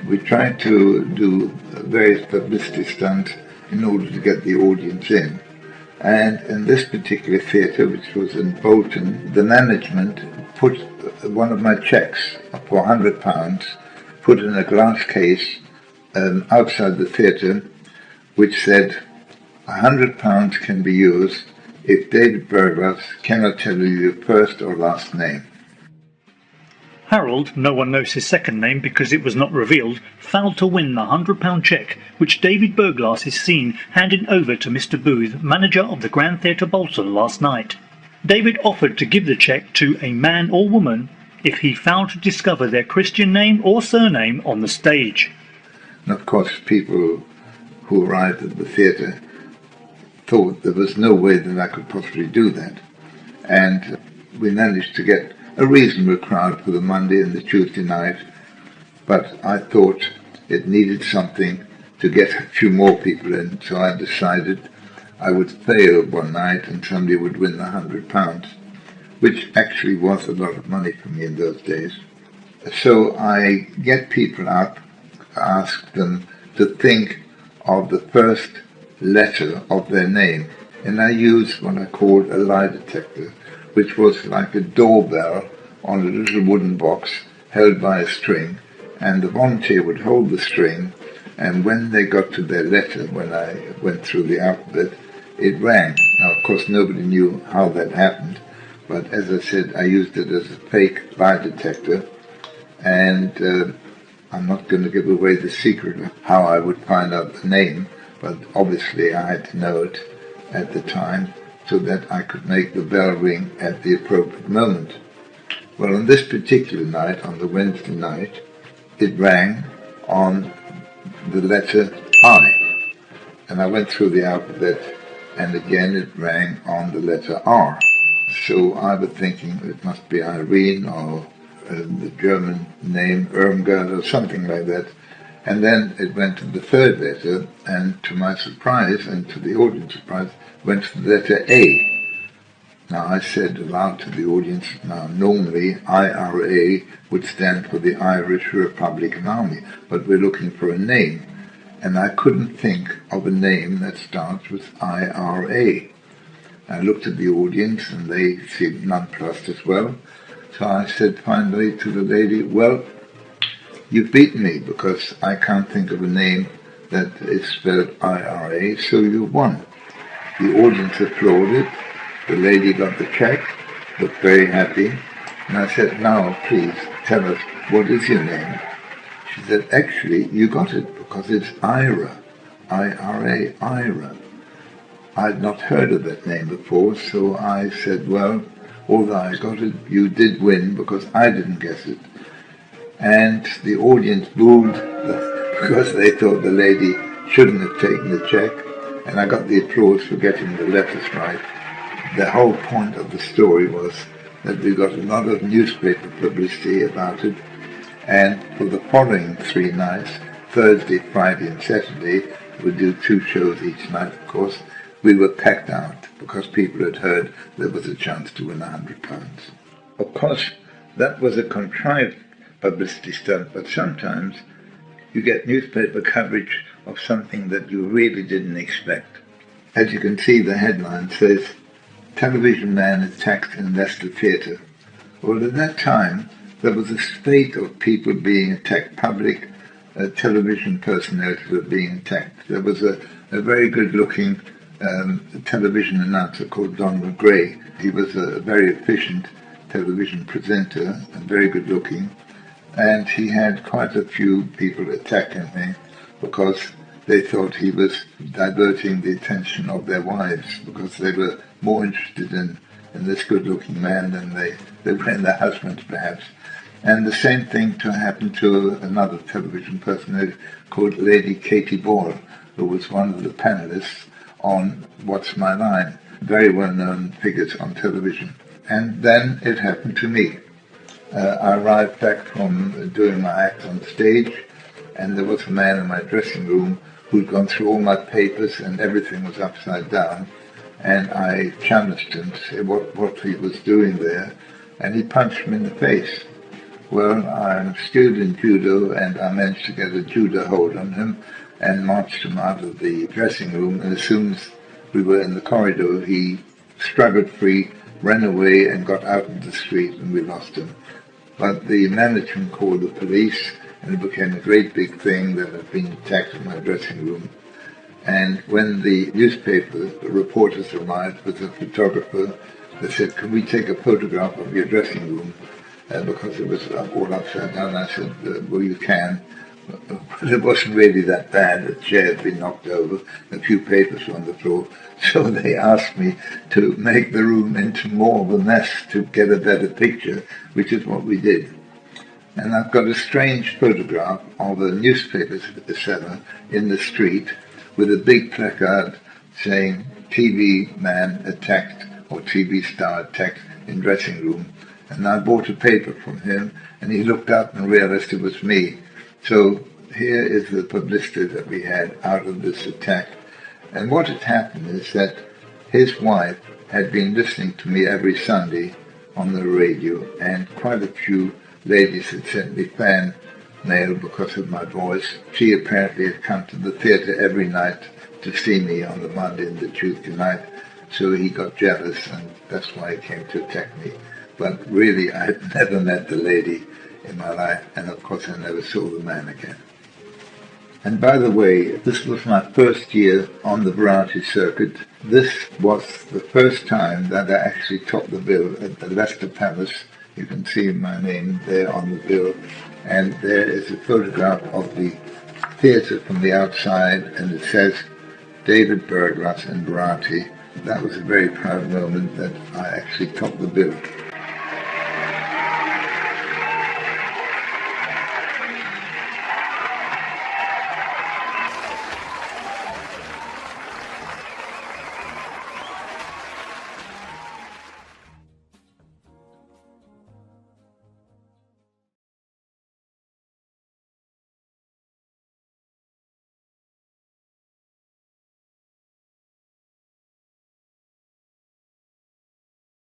We tried to do various publicity stunts in order to get the audience in. And in this particular theatre, which was in Bolton, the management put one of my cheques for £100, put in a glass case outside the theatre, which said, £100 can be used if David Berglas cannot tell you your first or last name. Harold, no one knows his second name because it was not revealed, failed to win the £100 cheque, which David Berglas is seen handing over to Mr. Booth, manager of the Grand Theatre Bolton, last night. David offered to give the cheque to a man or woman if he failed to discover their Christian name or surname on the stage. And of course, people who arrived at the theatre thought there was no way that I could possibly do that. And we managed to get a reasonable crowd for the Monday and the Tuesday night, but I thought it needed something to get a few more people in, so I decided I would fail one night and somebody would win the £100, which actually was a lot of money for me in those days. So I get people up, ask them to think of the first letter of their name, and I used what I called a lie detector, which was like a doorbell on a little wooden box held by a string, and the volunteer would hold the string, and when they got to their letter, when I went through the alphabet, it rang. Now, of course, nobody knew how that happened, but as I said, I used it as a fake lie detector, and I'm not going to give away the secret of how I would find out the name, but obviously I had to know it at the time so that I could make the bell ring at the appropriate moment. Well, on this particular night, on the Wednesday night, it rang on the letter I, and I went through the alphabet, and again it rang on the letter R. So I was thinking it must be Irene or the German name Irmgard or something like that. And then it went to the third letter, and to my surprise, and to the audience's surprise, went to the letter A. Now I said aloud to the audience, now normally IRA would stand for the Irish Republican Army, but we're looking for a name. And I couldn't think of a name that starts with IRA. I looked at the audience, and they seemed nonplussed as well. So I said finally to the lady, well, you've beaten me because I can't think of a name that is spelled IRA, so you've won. The audience applauded. The lady got the cheque, looked very happy, and I said, now please tell us, what is your name? She said, actually, you got it because it's Ira, I-R-A, Ira. I'd not heard of that name before, so I said, well, although I got it, you did win because I didn't guess it. And the audience booed because they thought the lady shouldn't have taken the cheque, and I got the applause for getting the letters right. The whole point of the story was that we got a lot of newspaper publicity about it, and for the following 3 nights, Thursday, Friday and Saturday, we'd do 2 shows each night, of course, we were packed out because people had heard there was a chance to win £100. Of course, that was a contrived publicity stunt, but sometimes you get newspaper coverage of something that you really didn't expect. As you can see, the headline says, television man attacked in Leicester Theatre. Well, at that time, there was a spate of people being attacked, public television personalities were being attacked. There was a very good-looking television announcer called Donald Gray. He was a very efficient television presenter and very good-looking, and he had quite a few people attacking me because they thought he was diverting the attention of their wives because they were more interested in this good-looking man than they were in their husbands, perhaps. And the same thing happened to another television personality called Lady Katie Ball, who was one of the panelists on What's My Line, very well-known figures on television. And then it happened to me. I arrived back from doing my act on stage, and there was a man in my dressing room who'd gone through all my papers and everything was upside down, and I challenged him to say what he was doing there, and he punched me in the face. Well, I'm skilled in judo, and I managed to get a judo hold on him and marched him out of the dressing room. And as soon as we were in the corridor, he struggled free, ran away, and got out into the street, and we lost him. But the management called the police, and it became a great big thing that I'd been attacked in my dressing room. And when the newspaper reporters arrived with a photographer, they said, "Can we take a photograph of your dressing room?" Because it was all upside down. I said, "Well, you can." But it wasn't really that bad. The chair had been knocked over, a few papers were on the floor. So they asked me to make the room into more of a mess to get a better picture, which is what we did. And I've got a strange photograph of a newspaper seller in the street with a big placard saying TV man attacked or TV star attacked in dressing room. And I bought a paper from him and he looked up and realized it was me. So here is the publicity that we had out of this attack. And what had happened is that his wife had been listening to me every Sunday on the radio, and quite a few ladies had sent me fan mail because of my voice. She apparently had come to the theatre every night to see me on the Monday and the Tuesday night, so he got jealous, and that's why he came to attack me. But really, I had never met the lady in my life, and of course I never saw the man again. And by the way, this was my first year on the variety circuit. This was the first time that I actually topped the bill at the Leicester Palace. You can see my name there on the bill, and there is a photograph of the theatre from the outside, and it says David Berglas and Variety. That was a very proud moment that I actually topped the bill.